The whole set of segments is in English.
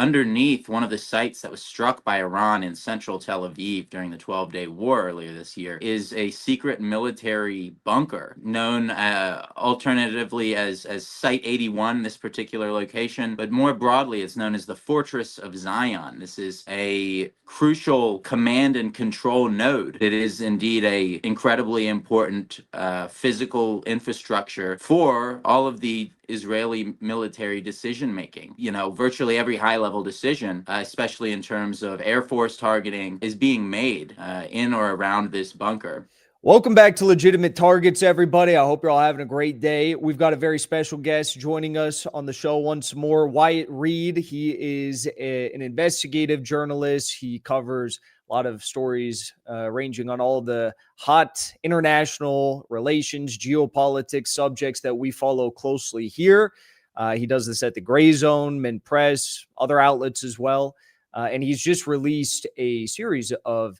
underneath one of the sites that was struck by Iran in central Tel Aviv during the 12-day war earlier this year is a secret military bunker known alternatively as Site 81, this particular location, but more broadly it's known as the Fortress of Zion. This is a crucial command and control node. It is indeed a incredibly important physical infrastructure for all of the Israeli military decision making. Virtually every high level decision, especially in terms of Air Force targeting, is being made in or around this bunker. Welcome back to Legitimate Targets, everybody. I hope you're all having a great day. We've got a very special guest joining us on the show once more, Wyatt Reed. He is an investigative journalist. He covers a lot of stories ranging on all the hot international relations, geopolitics subjects that we follow closely here. He does this at the Grayzone, Mint Press, other outlets as well. And he's just released a series of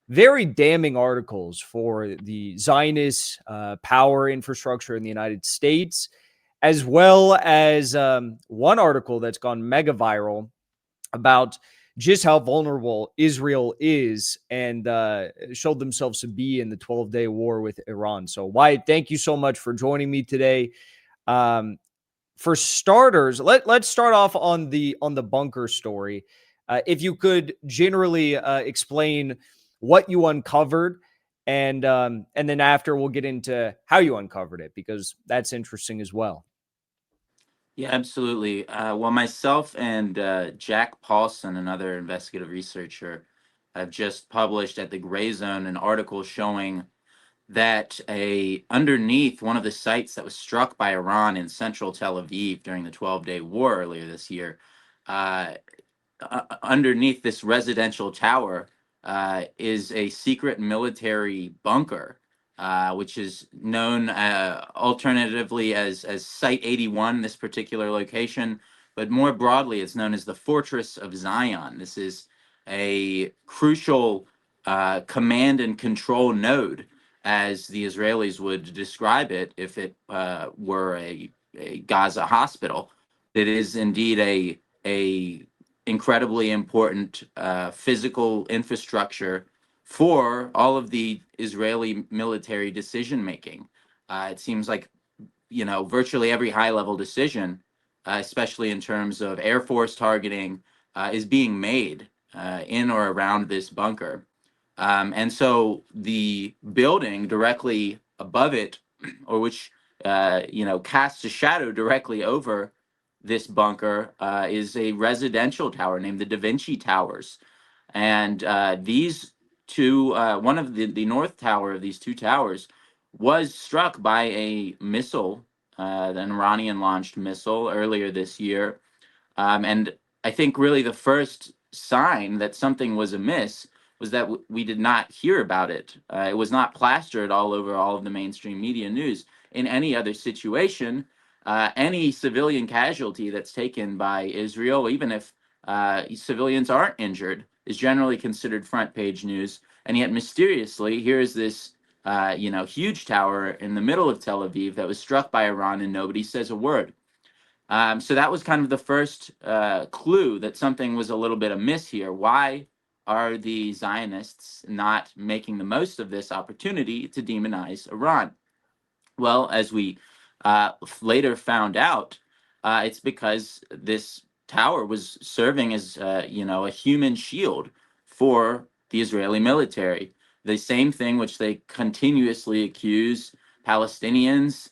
very damning articles for the Zionist power infrastructure in the United States, as well as one article that's gone mega viral about just how vulnerable Israel is and showed themselves to be in the 12-day war with Iran. So, Wyatt, thank you so much for joining me today. For starters, let's start off on the bunker story. If you could generally explain what you uncovered, and then after we'll get into how you uncovered it, because that's interesting as well. Yeah, absolutely. Well, myself and Jack Paulson, another investigative researcher, have just published at the Grayzone an article showing that underneath one of the sites that was struck by Iran in central Tel Aviv during the 12-day war earlier this year, underneath this residential tower is a secret military bunker, which is known alternatively as Site 81, this particular location, but more broadly it's known as the Fortress of Zion. This is a crucial command and control node, as the Israelis would describe it if it were a Gaza hospital. It is indeed a incredibly important physical infrastructure for all of the Israeli military decision making. It seems like, virtually every high level decision, especially in terms of Air Force targeting, is being made in or around this bunker. And so the building directly above it, or which, casts a shadow directly over this bunker, is a residential tower named the Da Vinci Towers. And these two, one of the north tower of these two towers was struck by a missile, an Iranian launched missile earlier this year. And I think really the first sign that something was amiss was that we did not hear about it. It was not plastered all over all of the mainstream media news. In any other situation, any civilian casualty that's taken by Israel, even if civilians aren't injured, is generally considered front page news. And yet, mysteriously, here is this huge tower in the middle of Tel Aviv that was struck by Iran, and nobody says a word. So that was kind of the first clue that something was a little bit amiss here. Why are the Zionists not making the most of this opportunity to demonize Iran? Well, as we later found out, it's because this tower was serving as, a human shield for the Israeli military. The same thing which they continuously accuse Palestinians,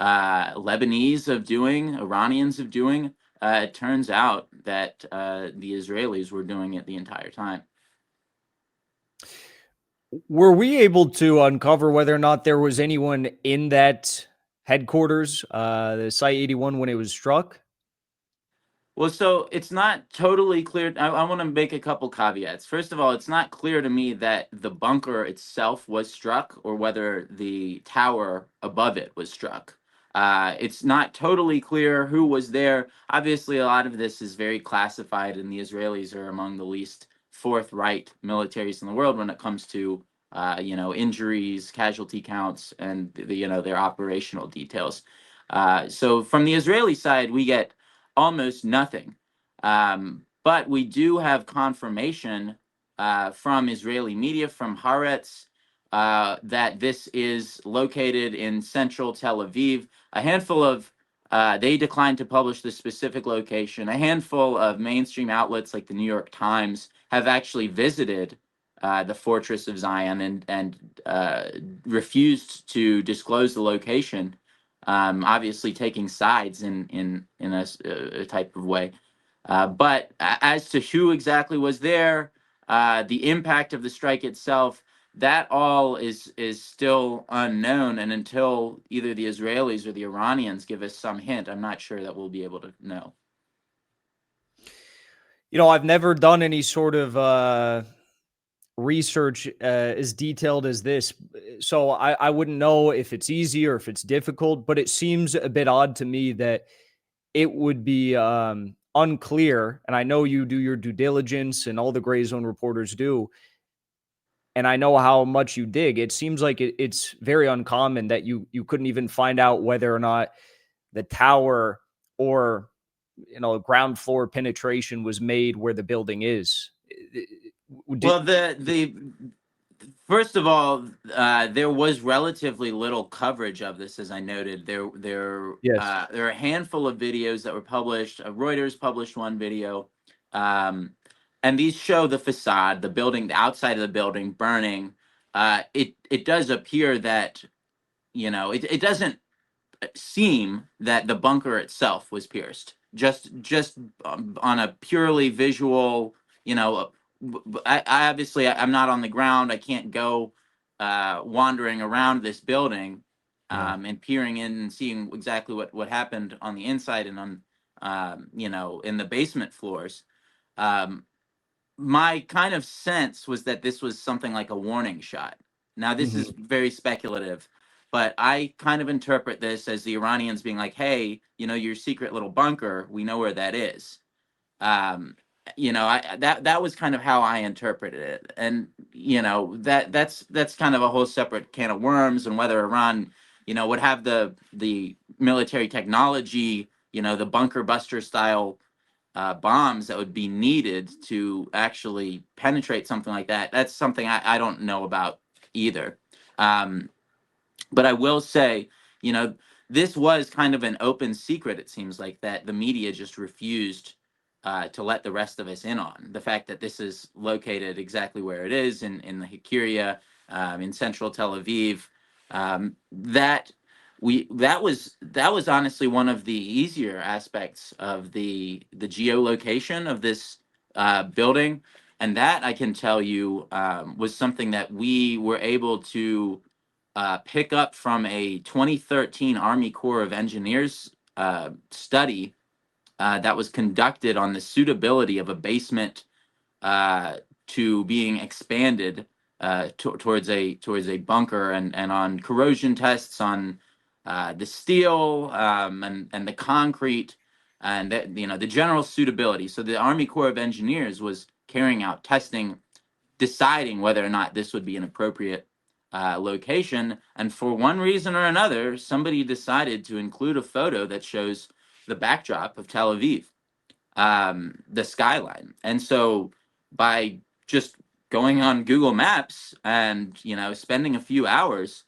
Lebanese of doing, Iranians of doing. It turns out that the Israelis were doing it the entire time. Were we able to uncover whether or not there was anyone in that headquarters, the Site 81, when it was struck? Well, so it's not totally clear. I want to make a couple caveats. First of all, it's not clear to me that the bunker itself was struck or whether the tower above it was struck. It's not totally clear who was there. Obviously, a lot of this is very classified, and the Israelis are among the least forthright militaries in the world when it comes to, injuries, casualty counts, and their operational details. So from the Israeli side, we get almost nothing. But we do have confirmation from Israeli media, from Haaretz, that this is located in central Tel Aviv. A handful of they declined to publish the specific location. A handful of mainstream outlets like the New York Times have actually visited the Fortress of Zion and refused to disclose the location. Obviously, taking sides in a type of way. But as to who exactly was there, the impact of the strike itself, that all is still unknown. And until either the Israelis or the Iranians give us some hint, I'm not sure that we'll be able to know. I've never done any sort of research as detailed as this. So I wouldn't know if it's easy or if it's difficult, but it seems a bit odd to me that it would be unclear. And I know you do your due diligence and all the Grayzone reporters do. And I know how much you dig. It seems like it's very uncommon that you couldn't even find out whether or not the tower or ground floor penetration was made where the building is. Well, the first of all, there was relatively little coverage of this, as I noted. Yes. There are a handful of videos that were published. Reuters published one video, and these show the facade, the building, the outside of the building burning. It does appear that it doesn't seem that the bunker itself was pierced. Just on a purely visual, you know, I obviously I'm not on the ground. I can't go wandering around this building Yeah. and peering in and seeing exactly what happened on the inside and on in the basement floors. Um, my kind of sense was that this was something like a warning shot. Now, this is Mhm. very speculative, but I kind of interpret this as the Iranians being like, "Hey, your secret little bunker, we know where that is." Um, that was kind of how I interpreted it, and that's kind of a whole separate can of worms, and whether Iran, would have the military technology, the bunker buster style bombs that would be needed to actually penetrate something like that. That's something I don't know about either. Um, but I will say, you know, this was kind of an open secret, it seems like, that the media just refused to let the rest of us in on. The fact that this is located exactly where it is in the Hikiria, in central Tel Aviv, that was honestly one of the easier aspects of the geolocation of this building. And that I can tell you was something that we were able to pick up from a 2013 Army Corps of Engineers study that was conducted on the suitability of a basement to being expanded towards a bunker, and on corrosion tests on the steel and the concrete and the general suitability. So the Army Corps of Engineers was carrying out testing, deciding whether or not this would be an appropriate location. And for one reason or another, somebody decided to include a photo that shows the backdrop of Tel Aviv, the skyline. And so by just going on Google Maps and spending a few hours,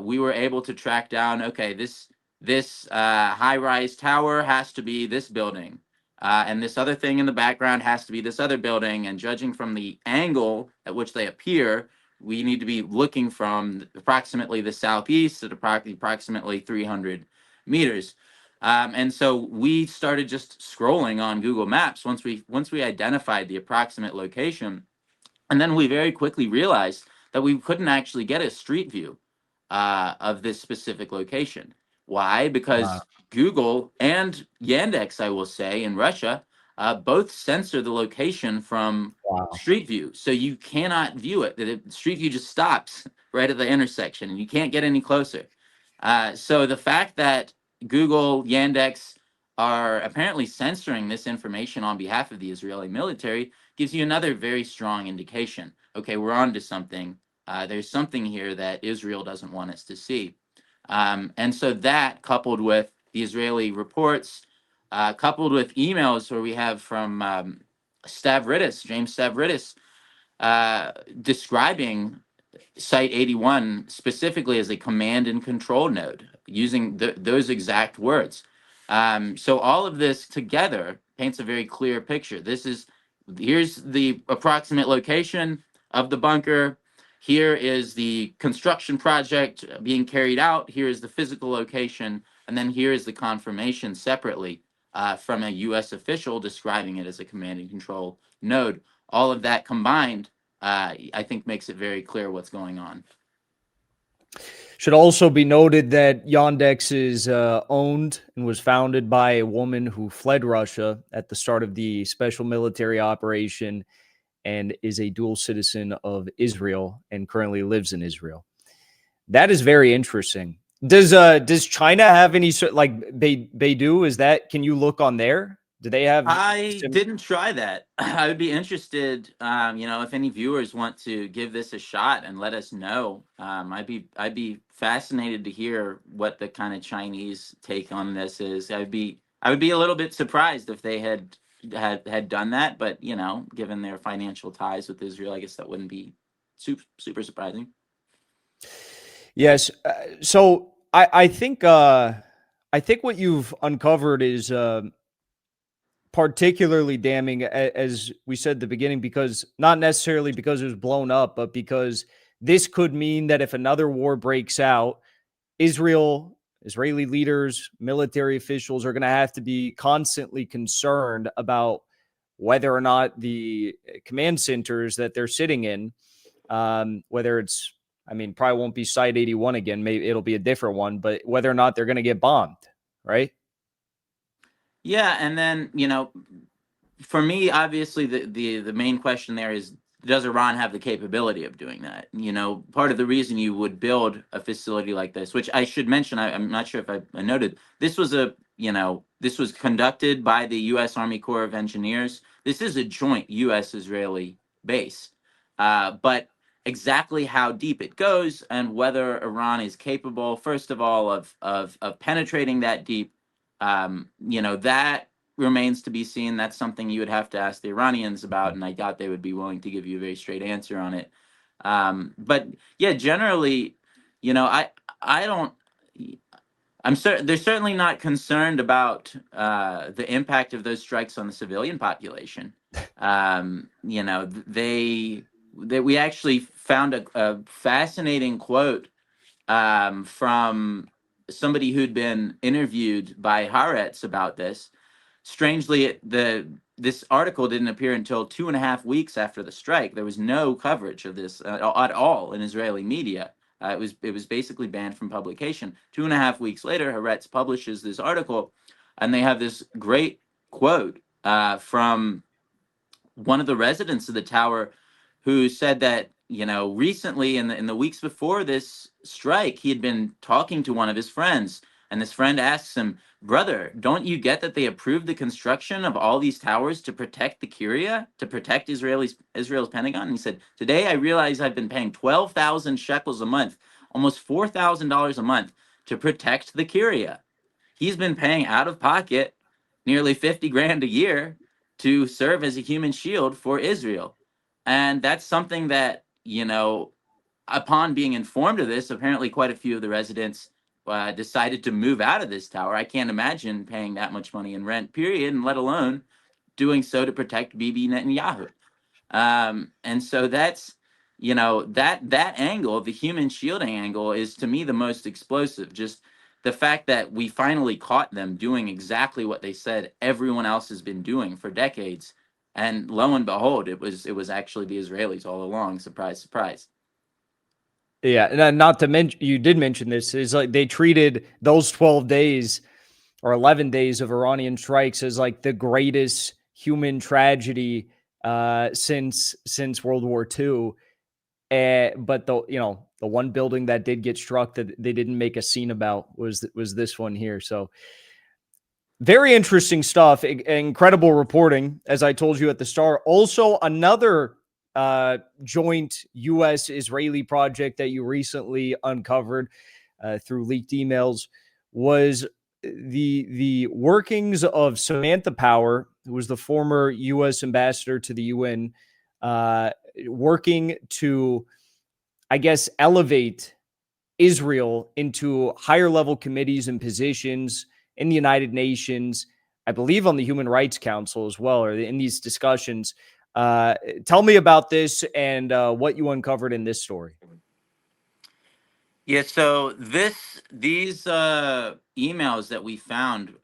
we were able to track down. Okay, this high-rise tower has to be this building, and this other thing in the background has to be this other building. And judging from the angle at which they appear, we need to be looking from approximately the southeast at approximately 300 meters. And so we started just scrolling on Google Maps once we identified the approximate location, and then we very quickly realized that we couldn't actually get a street view of this specific location. Why? Wow. Because Google and Yandex, I will say, in Russia, both censor the location from Wow. Street View, so you cannot view it. The Street View just stops right at the intersection, and you can't get any closer. So the fact that Google, Yandex are apparently censoring this information on behalf of the Israeli military gives you another very strong indication. Okay, we're on to something. There's something here that Israel doesn't want us to see. And so that, coupled with the Israeli reports coupled with emails where we have from James Stavridis, describing Site 81 specifically as a command and control node, using those exact words. So all of this together paints a very clear picture. Here's the approximate location of the bunker. Here is the construction project being carried out. Here is the physical location. And then here is the confirmation separately from a U.S. official describing it as a command and control node. All of that combined, I think, makes it very clear what's going on. Should also be noted that Yandex is owned and was founded by a woman who fled Russia at the start of the special military operation and is a dual citizen of Israel and currently lives in Israel. That is very interesting. Does China have any like Beidou? Is that, can you look on there? Do they have? I didn't try that. I would be interested, if any viewers want to give this a shot and let us know. I'd be fascinated to hear what the kind of Chinese take on this is. I would be a little bit surprised if they had done that, but given their financial ties with Israel, I guess that wouldn't be super surprising. Yes. So I think what you've uncovered is particularly damning, as we said at the beginning, because not necessarily because it was blown up, but because this could mean that if another war breaks out, Israeli leaders, military officials are going to have to be constantly concerned about whether or not the command centers that they're sitting in, whether it's, I mean, probably won't be Site 81 again. Maybe it'll be a different one, but whether or not they're going to get bombed, right? Yeah, and then for me, obviously, the main question there is, does Iran have the capability of doing that? Part of the reason you would build a facility like this, which I should mention, I'm not sure if I noted, this was conducted by the U.S. Army Corps of Engineers. This is a joint U.S.-Israeli base, but exactly how deep it goes and whether Iran is capable, first of all, of penetrating that deep, that remains to be seen. That's something you would have to ask the Iranians about, and I doubt they would be willing to give you a very straight answer on it. But yeah, generally, I don't. They're certainly not concerned about the impact of those strikes on the civilian population. We actually found a fascinating quote from somebody who'd been interviewed by Haaretz about this. Strangely, this article didn't appear until 2.5 weeks after the strike. There was no coverage of this at all in Israeli media. It was basically banned from publication. 2.5 weeks later, Haaretz publishes this article, and they have this great quote from one of the residents of the tower, who said that recently in the weeks before this strike, he had been talking to one of his friends, and this friend asks him, "Brother, don't you get that they approved the construction of all these towers to protect the Curia, to protect Israel's Pentagon?" And he said, "Today I realize I've been paying 12,000 shekels a month, almost $4,000 a month, to protect the Curia." He's been paying out of pocket nearly 50 grand a year to serve as a human shield for Israel. And that's something that, upon being informed of this, apparently quite a few of the residents decided to move out of this tower. I can't imagine paying that much money in rent, period, and let alone doing so to protect Bibi Netanyahu. And so that's, that angle, the human shielding angle, is to me the most explosive. Just the fact that we finally caught them doing exactly what they said everyone else has been doing for decades, and lo and behold, it was actually the Israelis all along. Surprise, surprise. Yeah, and not to mention, you did mention this, is like they treated those 12 days or 11 days of Iranian strikes as like the greatest human tragedy since World War II. But the one building that did get struck that they didn't make a scene about was this one here. So very interesting stuff. Incredible reporting, as I told you at the start. Also, another joint U.S.-Israeli project that you recently uncovered through leaked emails was the workings of Samantha Power, who was the former U.S. ambassador to the UN, working to, I guess, elevate Israel into higher level committees and positions in the United Nations, I believe on the Human Rights Council as well, or in these discussions. Tell me about this and what you uncovered in this story. Yeah, so these emails that we found,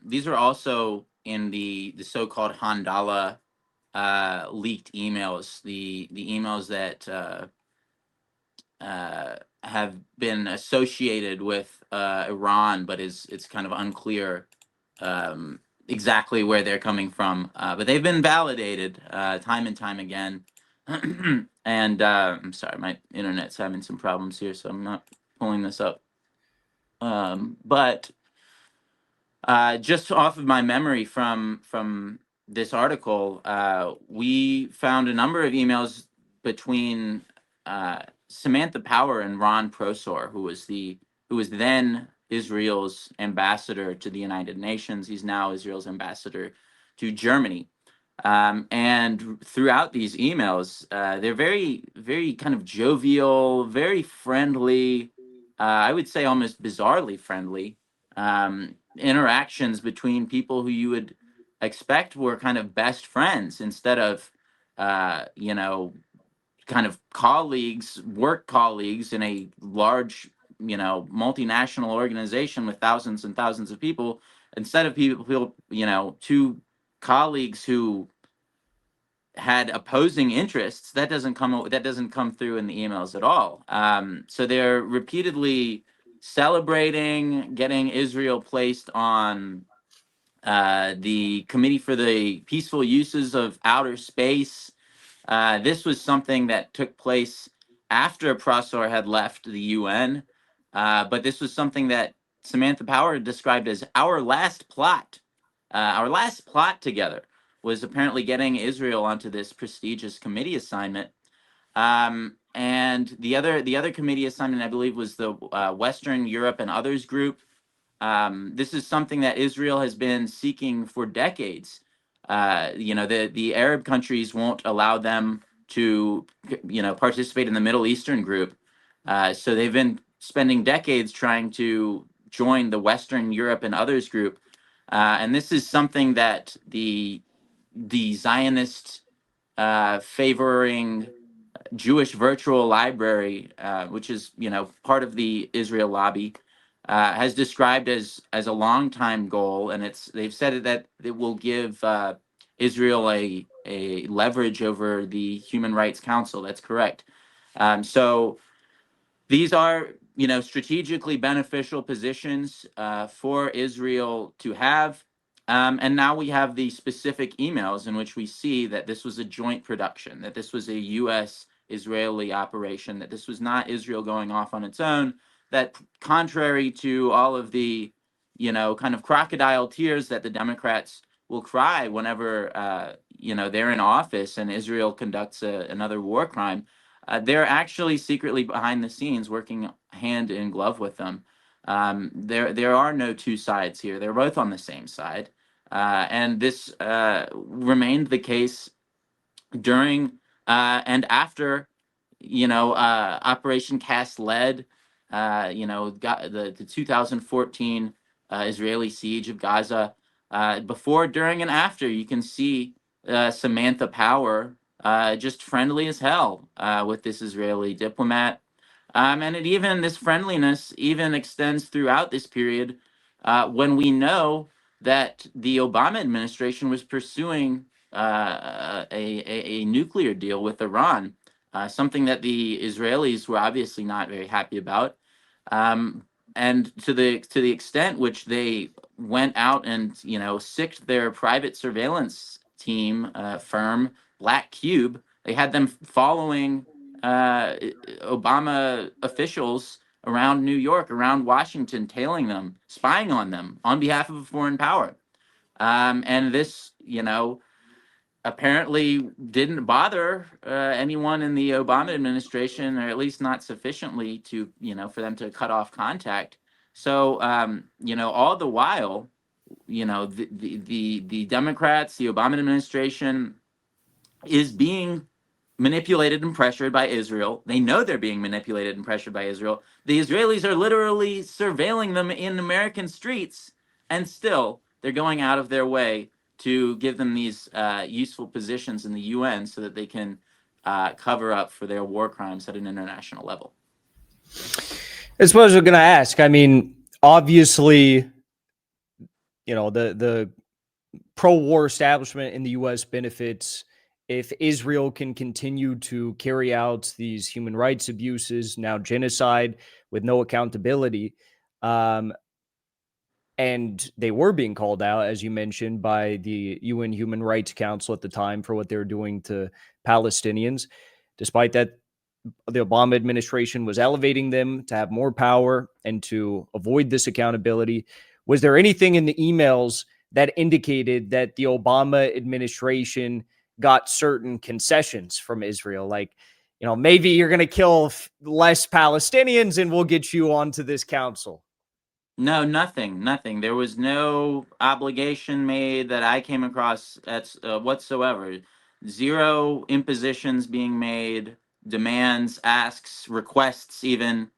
these are also in the so-called Handala leaked emails, the emails that have been associated with Iran, but it's kind of unclear um, exactly where they're coming from. But they've been validated time and time again. And I'm sorry, my internet's having some problems here, so I'm not pulling this up. But just off of my memory from this article, we found a number of emails between Samantha Power and Ron Prosor, who was then Israel's ambassador to the United Nations. He's now Israel's ambassador to Germany. And throughout these emails, they're very, very kind of jovial, very friendly. I would say almost bizarrely friendly interactions between people who you would expect were kind of best friends instead of, you know, kind of colleagues, work colleagues in a large, you know, multinational organization with thousands and thousands of people. Instead of people, you know, two colleagues who had opposing interests, that doesn't come through in the emails at all. So they're repeatedly celebrating getting Israel placed on the Committee for the Peaceful Uses of Outer Space. This was something that took place after Prosor had left the UN, but this was something that Samantha Power described as our last plot. Our last plot together was apparently getting Israel onto this prestigious committee assignment. And the other committee assignment, I believe, was the Western Europe and Others group. This is something that Israel has been seeking for decades. You know, the Arab countries won't allow them to, you know, participate in the Middle Eastern group. So they've been spending decades trying to join the Western Europe and Others group. And this is something that the Zionist favoring Jewish Virtual Library, which is, you know, part of the Israel lobby, has described as a long time goal, and they've said that it will give Israel a leverage over the Human Rights Council. That's correct. So these are, you know, strategically beneficial positions for Israel to have. And now we have the specific emails in which we see that this was a joint production, that this was a U.S. Israeli operation, that this was not Israel going off on its own, that contrary to all of the, you know, kind of crocodile tears that the Democrats will cry whenever, you know, they're in office and Israel conducts another war crime, they're actually secretly behind the scenes working hand in glove with them. There are no two sides here. They're both on the same side. And this remained the case during and after, you know, Operation Cast Lead, you know, got the 2014 Israeli siege of Gaza. Before, during, and after, you can see Samantha Power just friendly as hell with this Israeli diplomat. And this friendliness even extends throughout this period when we know that the Obama administration was pursuing a nuclear deal with Iran, something that the Israelis were obviously not very happy about. Um, and to the extent which they went out and, you know, sicked their private surveillance team firm, Black Cube. They had them following Obama officials around New York, around Washington, tailing them, spying on them on behalf of a foreign power. And this, you know, apparently didn't bother anyone in the Obama administration, or at least not sufficiently to, you know, for them to cut off contact. So, all the while, the Democrats, the Obama administration is being manipulated and pressured by Israel. They know they're being manipulated and pressured by Israel. The Israelis are literally surveilling them in American streets, and still they're going out of their way to give them these useful positions in the UN so that they can cover up for their war crimes at an international level. I suppose we're going to ask. I mean, obviously, the pro-war establishment in the U.S. benefits if Israel can continue to carry out these human rights abuses, now genocide, with no accountability. And they were being called out, as you mentioned, by the UN Human Rights Council at the time for what they were doing to Palestinians. Despite that, the Obama administration was elevating them to have more power and to avoid this accountability. Was there anything in the emails that indicated that the Obama administration got certain concessions from Israel? Like, maybe you're going to kill less Palestinians and we'll get you onto this council. No, nothing. There was no obligation made that I came across whatsoever. Zero impositions being made, demands, asks, requests, even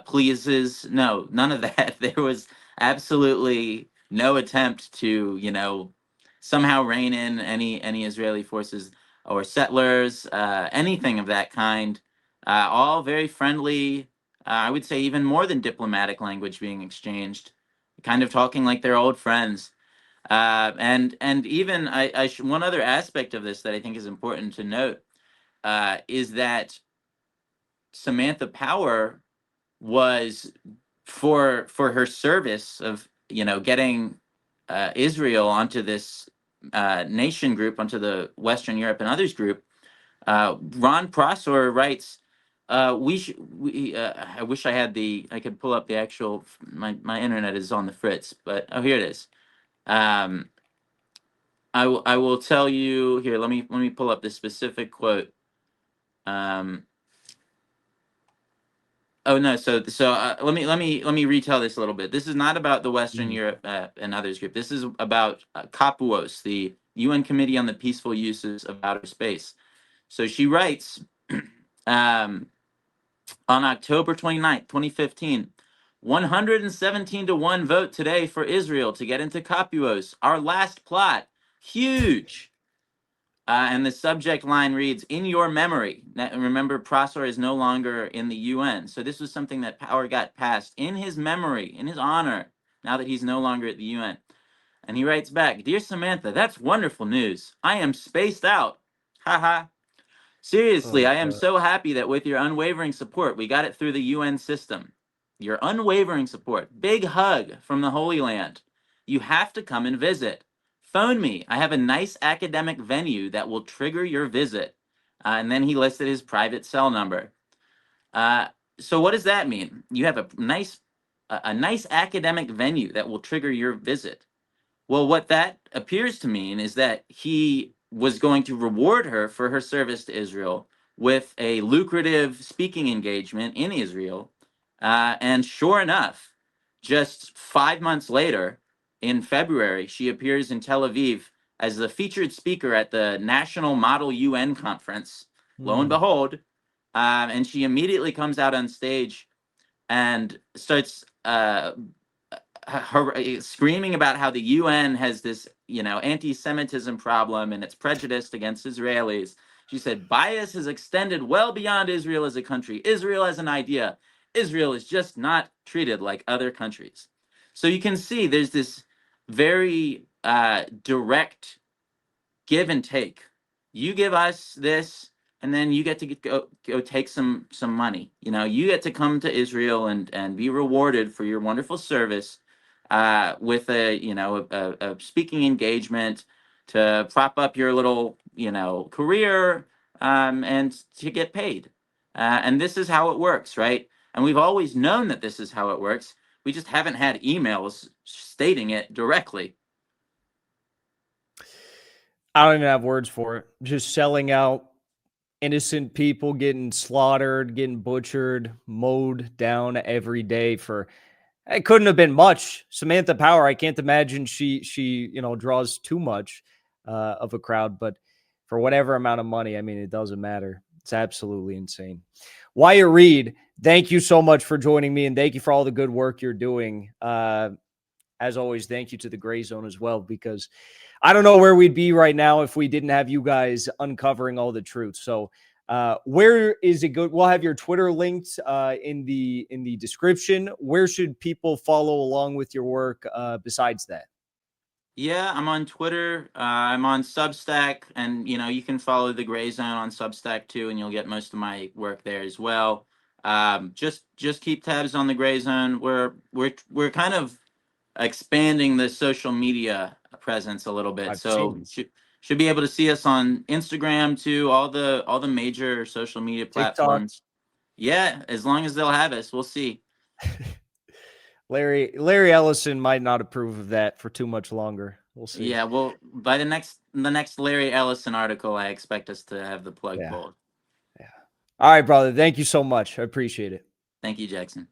pleases. No, none of that. There was absolutely no attempt to, somehow rein in any Israeli forces or settlers, anything of that kind. All very friendly. I would say even more than diplomatic language being exchanged, kind of talking like they're old friends. And even one other aspect of this that I think is important to note is that Samantha Power was for her service of getting Israel onto this nation group, onto the Western Europe and others group. Ron Prosor writes, I wish I could pull up the actual. My internet is on the fritz, but here it is. I will tell you here. Let me pull up this specific quote. Oh no! So let me retell this a little bit. This is not about the Western Europe and others group. This is about CAPUOS, the UN Committee on the Peaceful Uses of Outer Space. So she writes, on October 29th, 2015, 117 to 1 vote today for Israel to get into CAPUOS. Our last plot, huge. And the subject line reads, "In your memory." Now, remember, Prosor is no longer in the UN. So this was something that Power got passed in his memory, in his honor, now that he's no longer at the UN. And he writes back, "Dear Samantha, that's wonderful news. I am spaced out. Haha. Seriously, I am so happy that with your unwavering support, we got it through the UN system. Your unwavering support. Big hug from the Holy Land. You have to come and visit. Phone me. I have a nice academic venue that will trigger your visit." And then he listed his private cell number. So what does that mean? You have a nice academic venue that will trigger your visit. Well, what that appears to mean is that he was going to reward her for her service to Israel with a lucrative speaking engagement in Israel. And sure enough, just 5 months later, in February, she appears in Tel Aviv as the featured speaker at the National Model UN Conference. Lo and behold, and she immediately comes out on stage and starts screaming about how the UN has this, anti-Semitism problem and it's prejudiced against Israelis. She said, "Bias has extended well beyond Israel as a country. Israel as an idea. Israel is just not treated like other countries." So you can see there's this very direct give and take. You give us this, and then you get to go take some money. You get to come to Israel and be rewarded for your wonderful service with a speaking engagement to prop up your little career, and to get paid. And this is how it works, right? And we've always known that this is how it works. We just haven't had emails stating it directly. I don't even have words for it. Just selling out, innocent people getting slaughtered, getting butchered, mowed down every day for It couldn't have been much. Samantha Power, I can't imagine she draws too much of a crowd, but for whatever amount of money, I mean, it doesn't matter. It's absolutely insane. Wyatt Reed, thank you so much for joining me, and thank you for all the good work you're doing. As always, thank you to the Grayzone as well, because I don't know where we'd be right now if we didn't have you guys uncovering all the truth. So where is it good? We'll have your Twitter linked in the description. Where should people follow along with your work besides that? Yeah, I'm on Twitter. I'm on Substack, and you can follow the Grayzone on Substack too, and you'll get most of my work there as well. Just keep tabs on the Grayzone. We're kind of expanding the social media presence a little bit, I've so seen should be able to see us on Instagram too, all the major social media TikTok. platforms. Yeah, as long as they'll have us, we'll see. Larry Ellison might not approve of that for too much longer. We'll see. Yeah, well, by the next Larry Ellison article, I expect us to have the plug Yeah. pulled. Yeah. All right, brother. Thank you so much. I appreciate it. Thank you, Jackson.